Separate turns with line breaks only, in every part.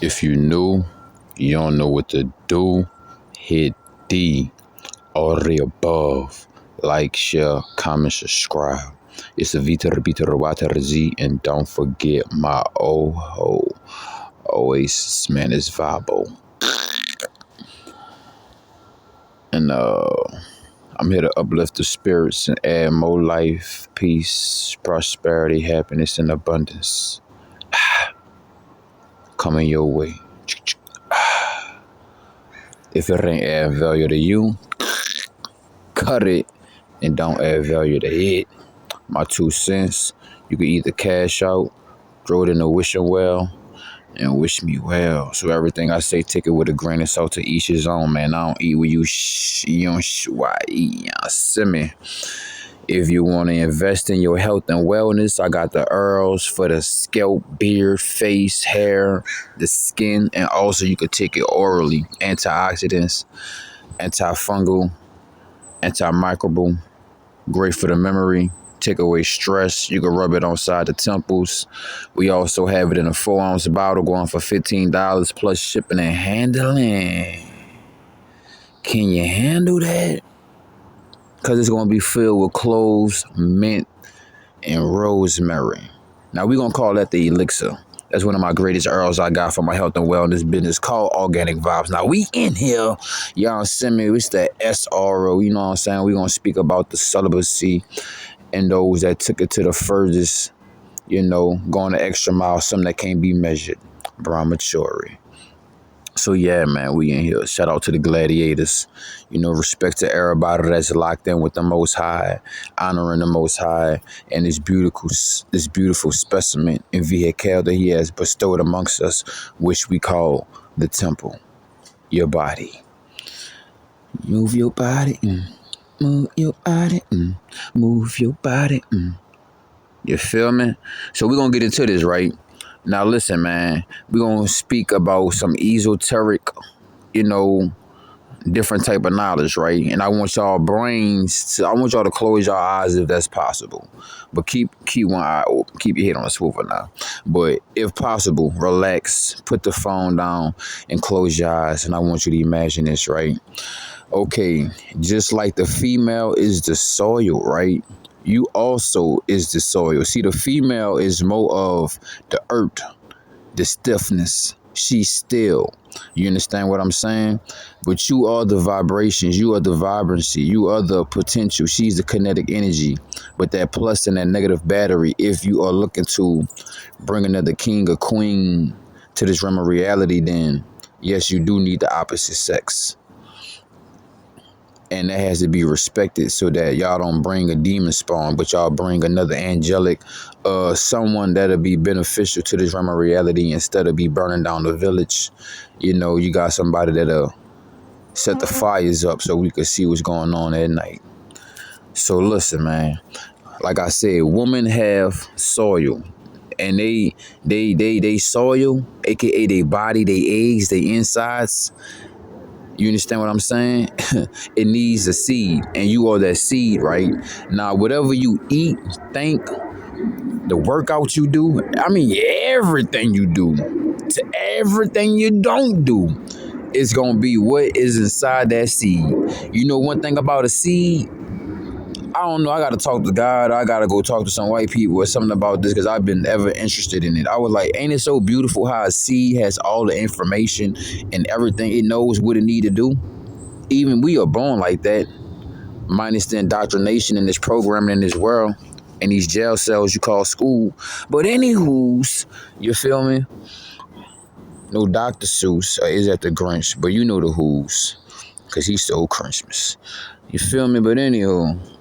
If you new, you don't know what to do, hit D, all the above. Like, share, comment, subscribe. It's a Vita Repeater Water Z, and don't forget my Oasis, man, it's Vabo. And I'm here to uplift the spirits and add more life, peace, prosperity, happiness, and abundance coming your way. If it ain't add value to you, cut it and don't add value to it. My 2 cents, you can either cash out, throw it in the wishing well, and wish me well. So everything I say, take it with a grain of salt, to each his own, man. I don't eat what you don't why eat, semi. If you want to invest in your health and wellness, I got the herbs for the scalp, beard, face, hair, the skin, and also you could take it orally. Antioxidants, antifungal, antimicrobial, great for the memory, take away stress. You can rub it on side the temples. We also have it in a 4-ounce bottle going for $15 plus shipping and handling. Can you handle that? Because it's going to be filled with cloves, mint, and rosemary. Now, we're going to call that the elixir. That's one of my greatest herbs I got for my health and wellness business called Organic Vibes. Now, we in here, y'all send me, it's the SRO, you know what I'm saying? We're going to speak about the celibacy and those that took it to the furthest, going the extra mile, something that can't be measured. Brahmachari. So yeah, man, we in here. Shout out to the gladiators. Respect to everybody that's locked in with the Most High, honoring the Most High, and this beautiful specimen and vehicle that He has bestowed amongst us, which we call the temple. Your body. Move your body. Move your body. Move your body. You feel me? So we're gonna get into this, right? Now listen, man, we're going to speak about some esoteric, different type of knowledge, right? And I want y'all to close your eyes if that's possible. But keep one eye open, keep your head on a swivel now. But if possible, relax, put the phone down and close your eyes. And I want you to imagine this, right? Okay, just like the female is the soil, right? You also is the soil. See, the female is more of the earth, the stiffness. She's still. You understand what I'm saying? But you are the vibrations. You are the vibrancy. You are the potential. She's the kinetic energy. But that plus and that negative battery, if you are looking to bring another king or queen to this realm of reality, then yes, you do need the opposite sex. And that has to be respected so that y'all don't bring a demon spawn, but y'all bring another angelic, someone that'll be beneficial to this realm of reality instead of be burning down the village. You got somebody that'll set the fires up so we could see what's going on at night. So listen, man, like I said, women have soil. And they soil, aka they body, they eggs, they insides. You understand what I'm saying? It needs a seed, and you are that seed, right? Now, whatever you eat, think, the workout you do, everything you do, to everything you don't do, it's going to be what is inside that seed. One thing about a seed, I don't know, I got to talk to God, I got to go talk to some white people or something about this because I've been ever interested in it. I was like, ain't it so beautiful how a seed has all the information and everything? It knows what it need to do. Even we are born like that, minus the indoctrination in this programming in this world and these jail cells you call school. But anywho's, you feel me? No Dr. Seuss is at the Grinch, but you know the who's because he stole Christmas. You feel me? But anywho,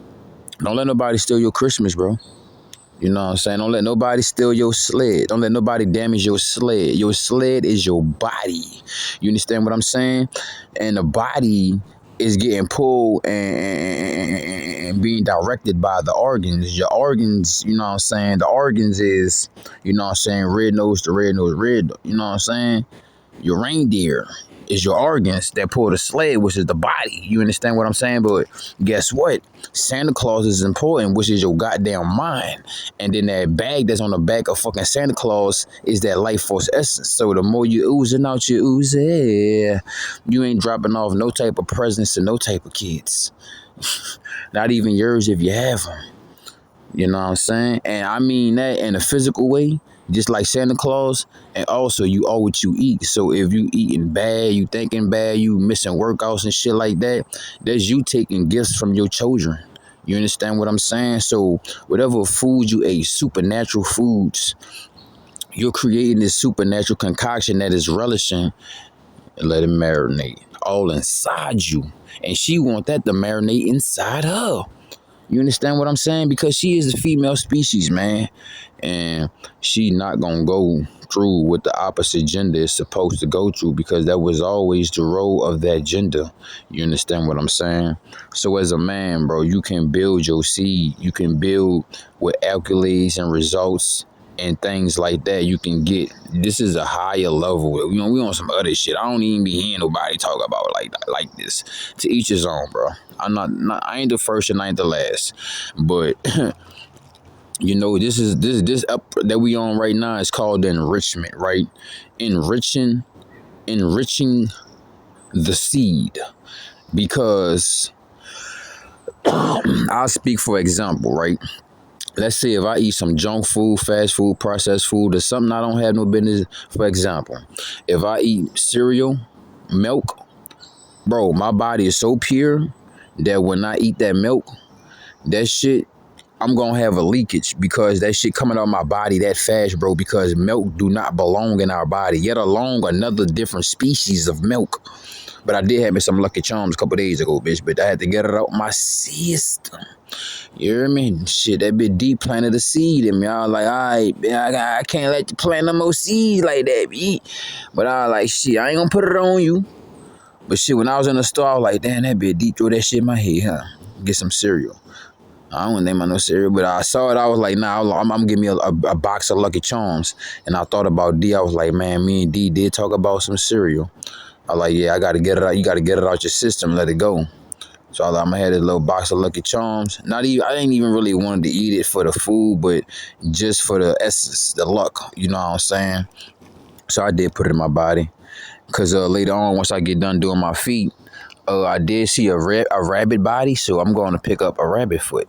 don't let nobody steal your Christmas, bro. You know what I'm saying? Don't let nobody steal your sled. Don't let nobody damage your sled. Your sled is your body. You understand what I'm saying? And the body is getting pulled and being directed by the organs. Your organs, you know what I'm saying? The organs is, red nose to red nose, red. You know what I'm saying? Your reindeer is your organs that pull the sled, which is the body. You understand what I'm saying? But guess what? Santa Claus is important, which is your goddamn mind. And then that bag that's on the back of fucking Santa Claus is that life force essence. So the more you oozing out your ooze, you ain't dropping off no type of presents to no type of kids. Not even yours if you have them. You know what I'm saying? And I mean that in a physical way, just like Santa Claus. And also, you are what you eat. So if you eating bad, you thinking bad, you missing workouts and shit like that, that's you taking gifts from your children. You understand what I'm saying? So whatever food you ate, supernatural foods, you're creating this supernatural concoction that is relishing, and let it marinate all inside you. And she want that to marinate inside her. You understand what I'm saying? Because she is a female species, man. And she not going to go through what the opposite gender is supposed to go through, because that was always the role of that gender. You understand what I'm saying? So as a man, bro, you can build your seed. You can build with accolades and results and things like that. You can get, this is a higher level. You know, we on some other shit. I don't even be hearing nobody talk about it like this. To each his own, bro. I ain't the first and I ain't the last. But you know, this up that we on right now is called enrichment, right? Enriching the seed. Because I'll speak for example, right? Let's say if I eat some junk food, fast food, processed food, or something I don't have no business. For example, if I eat cereal, milk, bro, my body is so pure that when I eat that milk, that shit, I'm gonna have a leakage, because that shit coming out of my body that fast, bro, because milk do not belong in our body, yet alone another different species of milk. But I did have me some Lucky Charms a couple days ago, bitch, but I had to get it out my system. You hear me? Shit, that bit deep planted a seed in me. I was like, all right, man, I can't let you plant no more seeds like that, bitch. But I was like, shit, I ain't gonna put it on you. But shit, when I was in the store, I was like, damn, that bit deep, throw that shit in my head, huh? Get some cereal. I don't name my no cereal, but I saw it. I was like, nah, I'm giving me a box of Lucky Charms. And I thought about D. I was like, man, me and D did talk about some cereal. I was like, yeah, I got to get it out. You got to get it out your system, let it go. So I'm gonna have this little box of Lucky Charms. I didn't even really want to eat it for the food, but just for the essence, the luck. You know what I'm saying? So I did put it in my body. Cause later on, once I get done doing my feet, I did see a rabbit body, so I'm going to pick up a rabbit foot,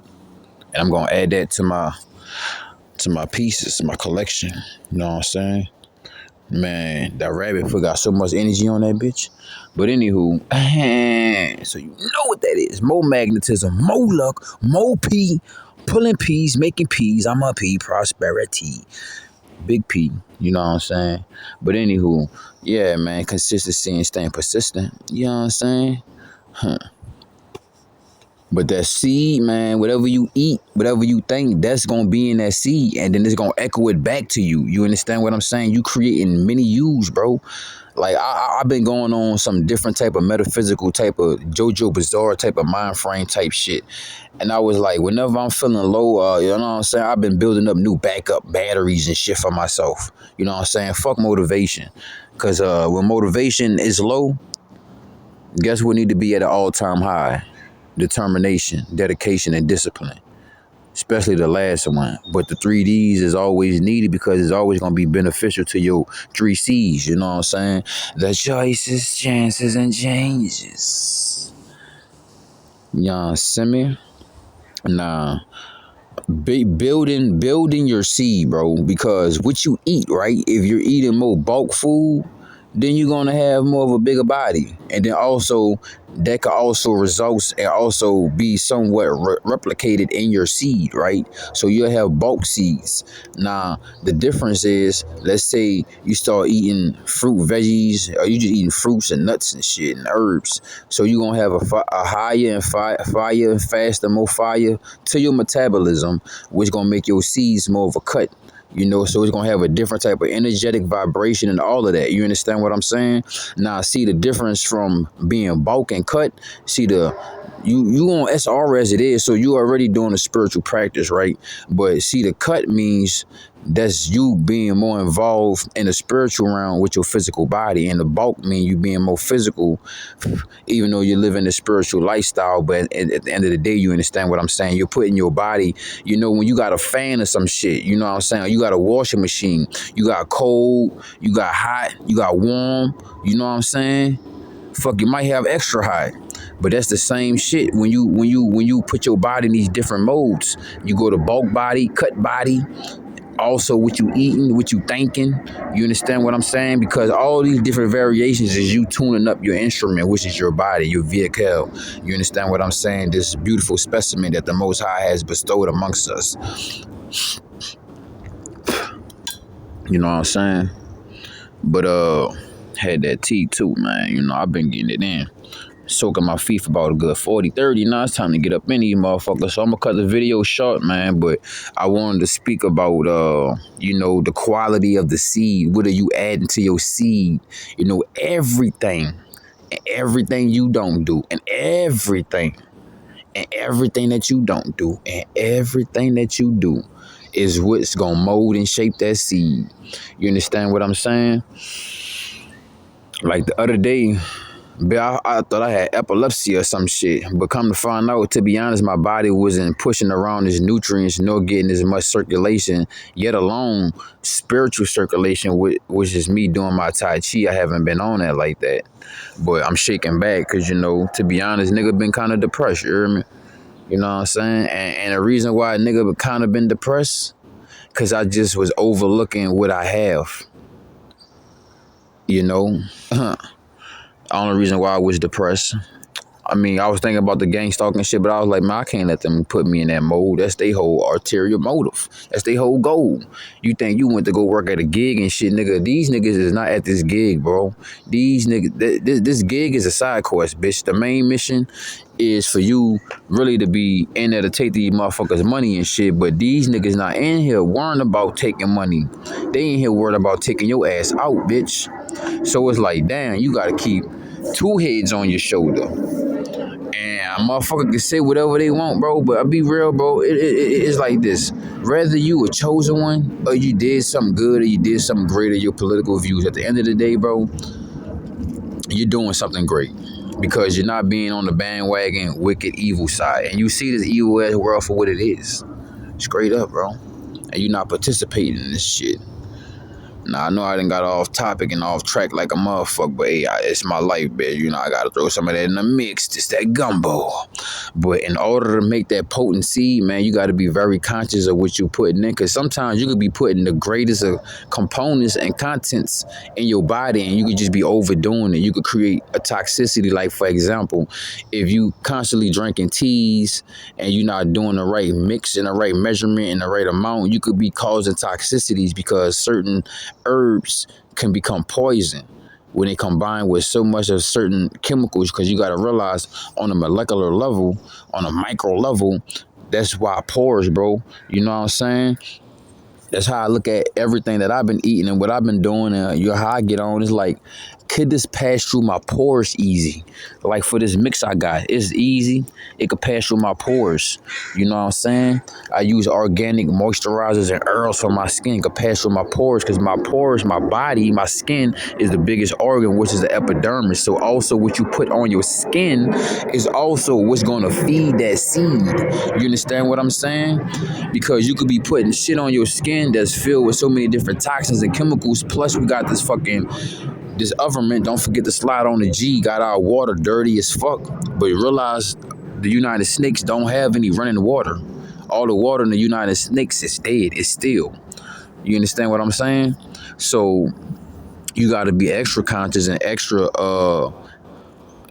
and I'm gonna add that to my pieces, my collection. You know what I'm saying? Man, that rabbit foot got so much energy on that bitch. But anywho, so you know what that is. More magnetism, more luck, more P, pulling P's, making P's. I'm a P, prosperity. Big P, you know what I'm saying? But anywho, yeah, man, consistency and staying persistent. You know what I'm saying? But that seed, man, whatever you eat, whatever you think, that's going to be in that seed. And then it's going to echo it back to you. You understand what I'm saying? You creating many yous, bro. Like, I've been going on some different type of metaphysical type of JoJo Bizarre type of mind frame type shit. And I was like, whenever I'm feeling low, you know what I'm saying? I've been building up new backup batteries and shit for myself. You know what I'm saying? Fuck motivation. Because when motivation is low, guess what need to be at an all-time high? Determination, dedication, and discipline, especially the last one. But the 3Ds is always needed, because it's always going to be beneficial to your 3Cs. You know what I'm saying? The choices, chances, and changes. You know what I'm saying? Nah. Building your seed, bro, because what you eat, right? If you're eating more bulk food, then you're going to have more of a bigger body. And then also, that could also result and also be somewhat replicated in your seed, right? So you'll have bulk seeds. Now, the difference is, let's say you start eating fruit, veggies, or you just eating fruits and nuts and shit and herbs. So you're going to have a higher and fire, faster, more fire to your metabolism, which going to make your seeds more of a cut. You know, so it's going to have a different type of energetic vibration and all of that. You understand what I'm saying? Now, see the difference from being bulk and cut. See the you on SR as it is, so you already doing a spiritual practice, right? But see, the cut means that's you being more involved in the spiritual realm with your physical body, and the bulk mean you being more physical, even though you're living a spiritual lifestyle. But at the end of the day, you understand what I'm saying? You're putting your body, you know, when you got a fan or some shit, you know what I'm saying? You got a washing machine, you got cold, you got hot, you got warm, you know what I'm saying? Fuck, you might have extra hot. But that's the same shit when you put your body in these different modes. You go to bulk body, cut body, also what you eating, what you thinking. You understand what I'm saying? Because all these different variations is you tuning up your instrument, which is your body, your vehicle. You understand what I'm saying? This beautiful specimen that the Most High has bestowed amongst us. You know what I'm saying? But had that tea too, man. You know, I've been getting it in. Soaking my feet for about a good 40, 30. Now it's time to get up in these motherfuckers. So I'm gonna cut the video short, man. But I wanted to speak about, you know, the quality of the seed. What are you adding to your seed? You know, everything. And everything you don't do. And everything. And everything that you don't do. And everything that you do is what's gonna mold and shape that seed. You understand what I'm saying? Like the other day, I thought I had epilepsy or some shit, but come to find out, to be honest, my body wasn't pushing around its nutrients nor getting as much circulation, yet alone spiritual circulation, which is me doing my Tai Chi. I haven't been on that like that, but I'm shaking back because, you know, to be honest, nigga been kind of depressed, you hear me? You know what I'm saying? And the reason why a nigga kind of been depressed, because I just was overlooking what I have, you know? Only reason why I was depressed. I mean, I was thinking about the gang stalking shit, but I was like, man, I can't let them put me in that mode. That's their whole ulterior motive. That's their whole goal. You think you went to go work at a gig and shit, nigga. These niggas is not at this gig, bro. These niggas, this gig is a side quest, bitch. The main mission is for you really to be in there to take these motherfuckers' money and shit, but these niggas not in here worrying about taking money. They in here worried about taking your ass out, bitch. So it's like, damn, you gotta keep two heads on your shoulder. And a motherfucker can say whatever they want, bro, but I'll be real, bro. It's like this. Whether you a chosen one or you did something good or you did something great or your political views, at the end of the day, bro, you're doing something great. Because you're not being on the bandwagon, wicked, evil side. And you see this evil ass world for what it is. Straight up, bro. And you're not participating in this shit. Now, I know I done got off topic and off track like a motherfucker, but hey, it's my life, bitch. You know, I gotta throw some of that in the mix, just that gumbo. But in order to make that potent seed, man, you gotta be very conscious of what you're putting in, because sometimes you could be putting the greatest of components and contents in your body, and you could just be overdoing it. You could create a toxicity, like, for example, if you constantly drinking teas and you're not doing the right mix and the right measurement and the right amount, you could be causing toxicities because certain herbs can become poison when they combine with so much of certain chemicals, because you got to realize on a molecular level, on a micro level, that's why pores, bro. You know what I'm saying? That's how I look at everything that I've been eating and what I've been doing. And how I get on is like, could this pass through my pores easy? Like for this mix I got, it's easy. It could pass through my pores. You know what I'm saying? I use organic moisturizers and herbs for my skin. It could pass through my pores because my pores, my body, my skin is the biggest organ, which is the epidermis. So also what you put on your skin is also what's going to feed that seed. You understand what I'm saying? Because you could be putting shit on your skin that's filled with so many different toxins and chemicals. Plus we got this government, don't forget to slide on the G, got our water dirty as fuck. But realize the United Snakes don't have any running water. All the water in the United Snakes is dead, it's still. You understand what I'm saying? So you got to be extra conscious and extra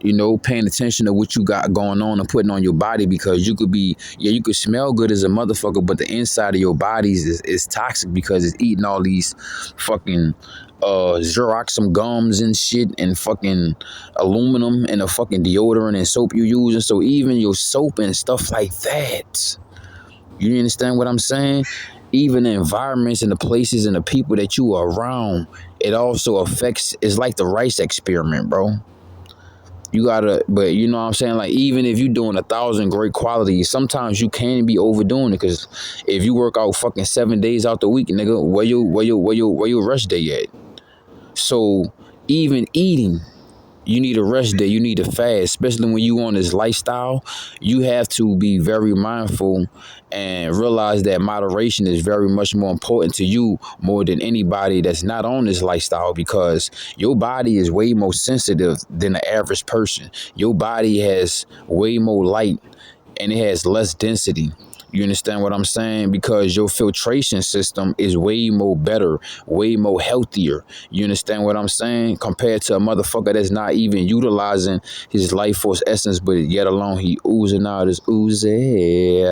you know, paying attention to what you got going on and putting on your body, because you could be, yeah, you could smell good as a motherfucker, but the inside of your body is toxic because it's eating all these fucking Xeroxum gums and shit and fucking aluminum and the fucking deodorant and soap you use. And so even your soap and stuff like that, you understand what I'm saying? Even the environments and the places and the people that you are around, it also affects, it's like the rice experiment, bro. You gotta, but you know what I'm saying? Like, even if you doing 1,000 great qualities, sometimes you can be overdoing it. Cause if you work out fucking 7 days out the week, nigga, where your rest day at? So even eating, you need a rest day. You need to fast, especially when you on this lifestyle. You have to be very mindful and realize that moderation is very much more important to you more than anybody that's not on this lifestyle, because your body is way more sensitive than the average person. Your body has way more light and it has less density. You understand what I'm saying? Because your filtration system is way more better, way more healthier. You understand what I'm saying? Compared to a motherfucker that's not even utilizing his life force essence, but yet alone he oozing out his oozy,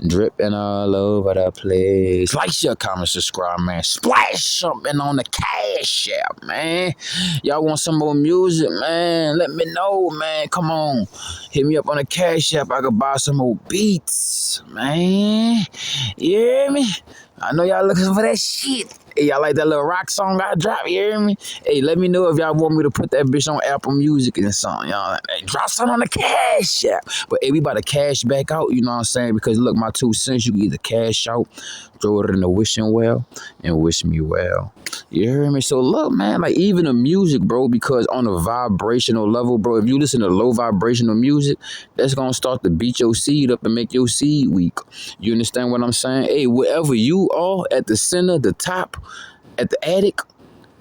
dripping all over the place. Like, share, comment, subscribe, man. Splash something on the cash app, man. Y'all want some more music, man? Let me know, man. Come on. Hit me up on the cash app. I could buy some more beats, man. You hear me? I know y'all looking for that shit. Hey, y'all like that little rock song I dropped? You hear me? Hey, let me know if y'all want me to put that bitch on Apple Music and something. Y'all, hey, drop something on the cash app. But hey, we about to cash back out, you know what I'm saying? Because look, my 2 cents, you can either cash out, throw it in the wishing well, and wish me well. You hear me? So look, man, like even the music, bro, because on a vibrational level, bro, if you listen to low vibrational music, that's gonna start to beat your seed up and make your seed weak. You understand what I'm saying? Hey, wherever you are, at the center, the top, at the attic,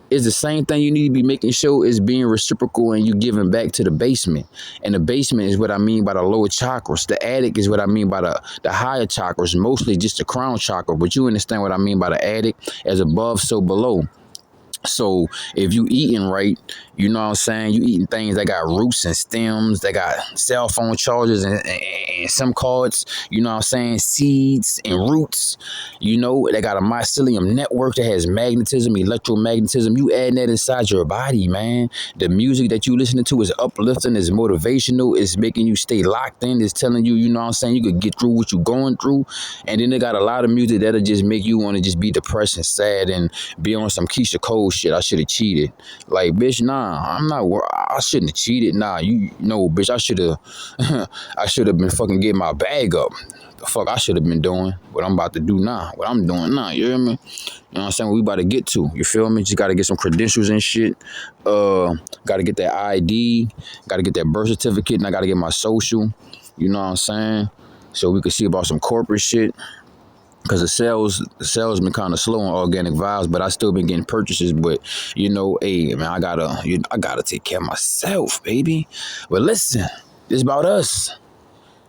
is the same thing you need to be making sure is being reciprocal and you giving back to the basement. And the basement is what I mean by the lower chakras. The attic is what I mean by the higher chakras, mostly just the crown chakra. But you understand what I mean by the attic, as above, so below. So if you eating right, you know what I'm saying, you eating things that got roots and stems, that got cell phone chargers and SIM cards, you know what I'm saying, seeds and roots, you know, they got a mycelium network that has magnetism, electromagnetism. You adding that inside your body, man. The music that you listening to is uplifting, is motivational, is making you stay locked in, is telling you, you know what I'm saying, you could get through what you're going through. And then they got a lot of music that'll just make you want to just be depressed and sad and be on some Keisha Cole shit. I should have cheated. Like, bitch, nah, I'm not. I shouldn't have cheated. Nah, you know, bitch, I should have. I should have been fucking getting my bag up. The fuck I should have been doing. What I'm about to do now. What I'm doing now. You hear me? You know what I'm saying? What we about to get to. You feel me? Just got to get some credentials and shit. Got to get that ID. Got to get that birth certificate. And I got to get my social. You know what I'm saying? So we could see about some corporate shit. Because the sales been kind of slow on organic vibes, but I still been getting purchases. But you know, hey man, I gotta take care of myself, baby. But listen, this about us.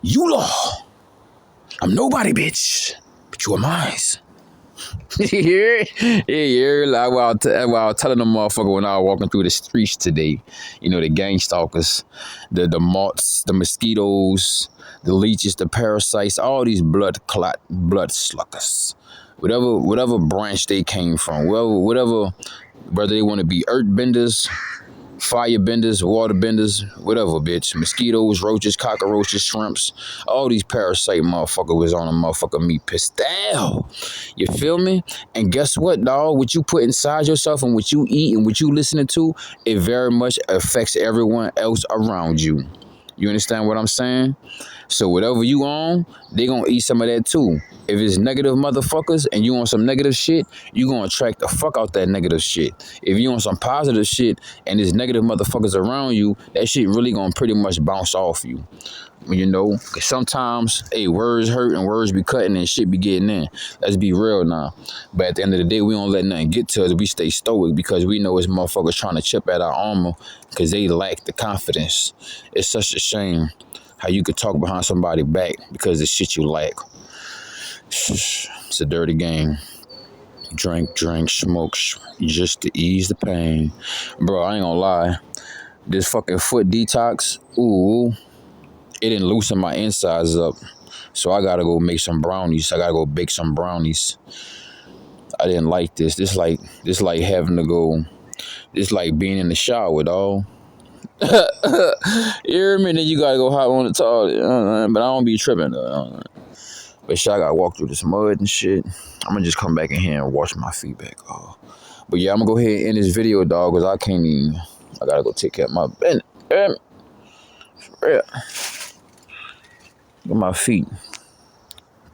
You law. I'm nobody, bitch, but you are mine. Yeah, like while I was telling them motherfucker when I was walking through the streets today, you know, the gang stalkers, the moths, the mosquitoes, the leeches, the parasites, all these blood sluckers, whatever branch they came from, whatever, whether they want to be earth benders, fire benders, water benders, whatever, bitch. Mosquitoes, roaches, cockroaches, shrimps, all these parasite motherfucker was on a motherfucker meat pistol. You feel me? And guess what, dog? What you put inside yourself and what you eat and what you listening to, it very much affects everyone else around you. You understand what I'm saying? So whatever you on, they gonna eat some of that too. If it's negative motherfuckers and you on some negative shit, you gonna attract the fuck out that negative shit. If you on some positive shit and there's negative motherfuckers around you, that shit really gonna pretty much bounce off you. You know, cause sometimes, hey, words hurt and words be cutting and shit be getting in. Let's be real now. But at the end of the day, we don't let nothing get to us. We stay stoic because we know it's motherfuckers trying to chip at our armor because they lack the confidence. It's such a shame how you could talk behind somebody's back because of shit you lack. It's a dirty game. Drink, smoke, just to ease the pain. Bro, I ain't gonna lie. This fucking foot detox, ooh, it didn't loosen my insides up. So I gotta go make some brownies. I gotta go bake some brownies. I didn't like this. This like having to go, this like being in the shower, dog. You hear me? Then you gotta go hop on the toilet. But I don't be tripping though. But shit, I gotta walk through this mud and shit. I'm gonna just come back in here and wash my feet back off. But yeah, I'm gonna go ahead and end this video, dog, because I can't even, I gotta go take care of my business. Yeah. Look at my feet.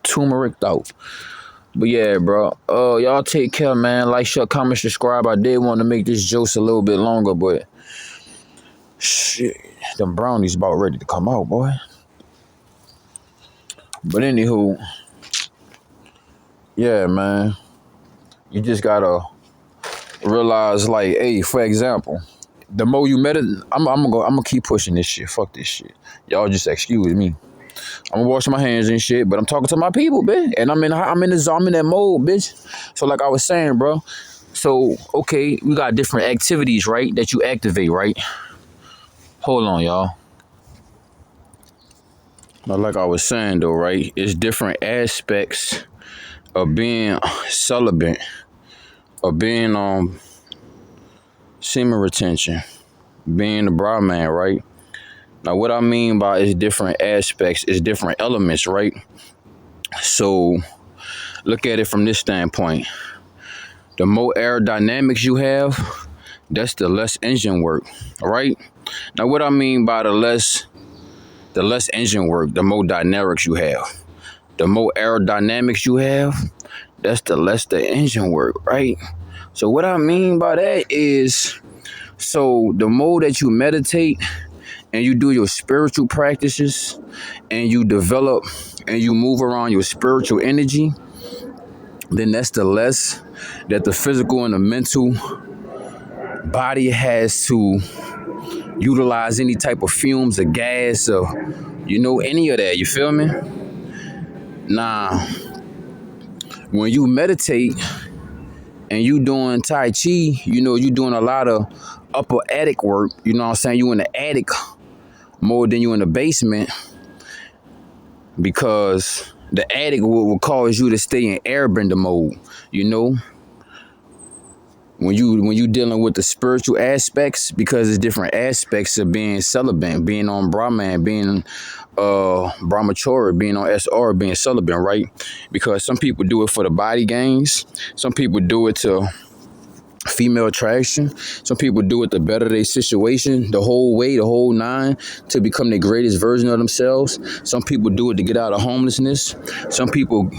Turmeric out. But yeah, bro. Y'all take care, man. Like, share, comment, subscribe. I did want to make this joke a little bit longer, but shit, them brownies about ready to come out, boy. But anywho, yeah, man. You just gotta realize, like, hey, for example, the more you meditate, I'm gonna keep pushing this shit. Fuck this shit. Y'all just excuse me. I'm gonna wash my hands and shit, but I'm talking to my people, bitch. And I'm in that mode, bitch. So like I was saying, bro. So, okay, we got different activities, right? That you activate, right? Hold on, y'all. Now, like I was saying though, right? It's different aspects of being celibate, of being semen retention, being the bra man, right? Now, what I mean by it's different aspects, is different elements, right? So, look at it from this standpoint. The more aerodynamics you have, that's the less engine work, right? Now, what I mean by the less engine work, the more dynamics you have. The more aerodynamics you have, that's the less the engine work, right? So what I mean by that is, so the more that you meditate and you do your spiritual practices and you develop and you move around your spiritual energy, then that's the less that the physical and the mental body has to utilize any type of fumes or gas or, any of that. You feel me? Nah, when you meditate and you doing Tai Chi, you doing a lot of upper attic work. You know what I'm saying? You in the attic more than you in the basement, because the attic will cause you to stay in airbender mode, when you dealing with the spiritual aspects, because it's different aspects of being celibate, being on Brahman, being brahmachari, being on SR, being celibate, right? Because some people do it for the body gains, some people do it to female attraction, some people do it to better their situation the whole way, the whole nine, to become the greatest version of themselves. Some people do it to get out of homelessness. Some people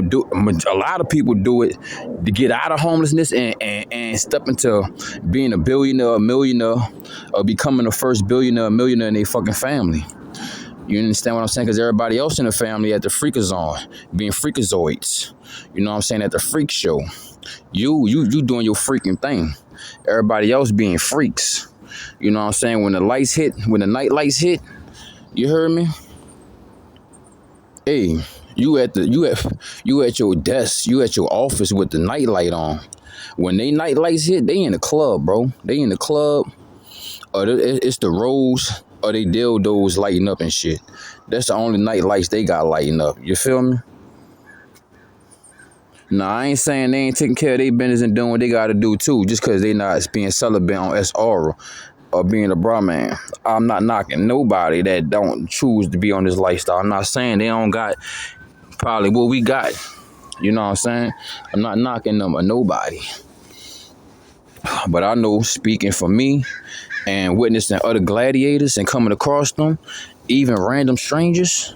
do, a lot of people do it to get out of homelessness and step into being a billionaire, a millionaire, or becoming the first billionaire, millionaire in their fucking family. You understand what I'm saying? Because everybody else in the family at the freakazoid, being freakazoids. You know what I'm saying? At the freak show. You doing your freaking thing. Everybody else being freaks. You know what I'm saying? When the night lights hit, you heard me? Hey, you at your desk, you at your office with the night light on. When they night lights hit, they in the club, bro. They in the club. Or it's the rose or they dildos lighting up and shit. That's the only night lights they got lighting up. You feel me? Nah, I ain't saying they ain't taking care of their business and doing what they got to do too, just because they not being celibate on SR or being a bra man. I'm not knocking nobody that don't choose to be on this lifestyle. I'm not saying they don't got probably what we got. You know what I'm saying? I'm not knocking them or nobody. But I know, speaking for me and witnessing other gladiators and coming across them, even random strangers,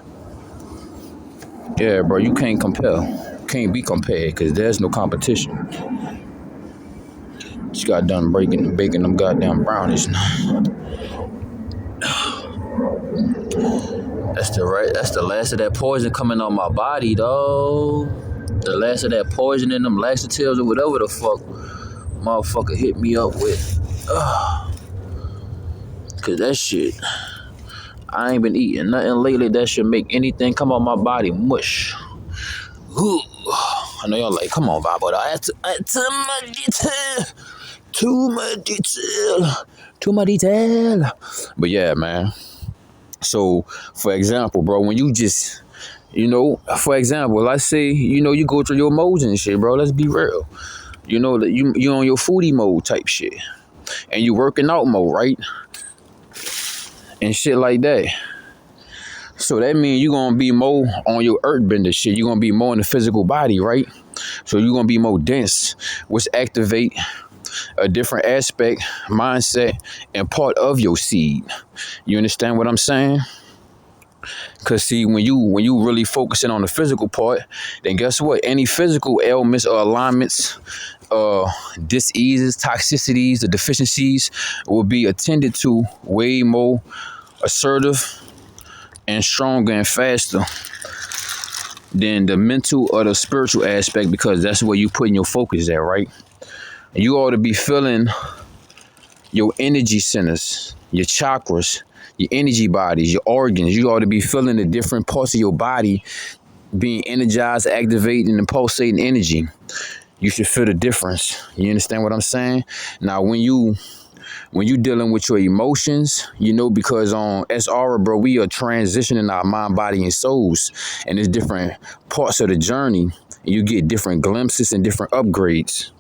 yeah, bro, you can't compare. Can't be compared, because there's no competition. Just got done baking them goddamn brownies. That's the last of that poison coming on my body, though. The last of that poison in them laxatives or whatever the fuck motherfucker hit me up with. Cause that shit, I ain't been eating nothing lately that should make anything come on my body mush. Ooh. I know y'all like, come on, Bob, but I had too much detail. But yeah, man. So, for example, bro, when you just, for example, let's say, you go through your modes and shit, bro. Let's be real. You on your foodie mode type shit, and you working out mode, right? And shit like that. So that means you're going to be more on your earthbender shit. You're going to be more in the physical body, right? So you're going to be more dense, which activate a different aspect, mindset, and part of your seed. You understand what I'm saying? Cause see, when you really focusing on the physical part, then guess what? Any physical ailments or alignments, diseases, toxicities, the deficiencies will be attended to way more assertive and stronger and faster than the mental or the spiritual aspect, because that's where you putting your focus at, right? And you ought to be feeling your energy centers, your chakras, your energy bodies, your organs. You ought to be feeling the different parts of your body being energized, activating, and pulsating energy. You should feel the difference. You understand what I'm saying? Now, when you dealing with your emotions, because on SR, bro, we are transitioning our mind, body, and souls, and there's different parts of the journey, and you get different glimpses and different upgrades.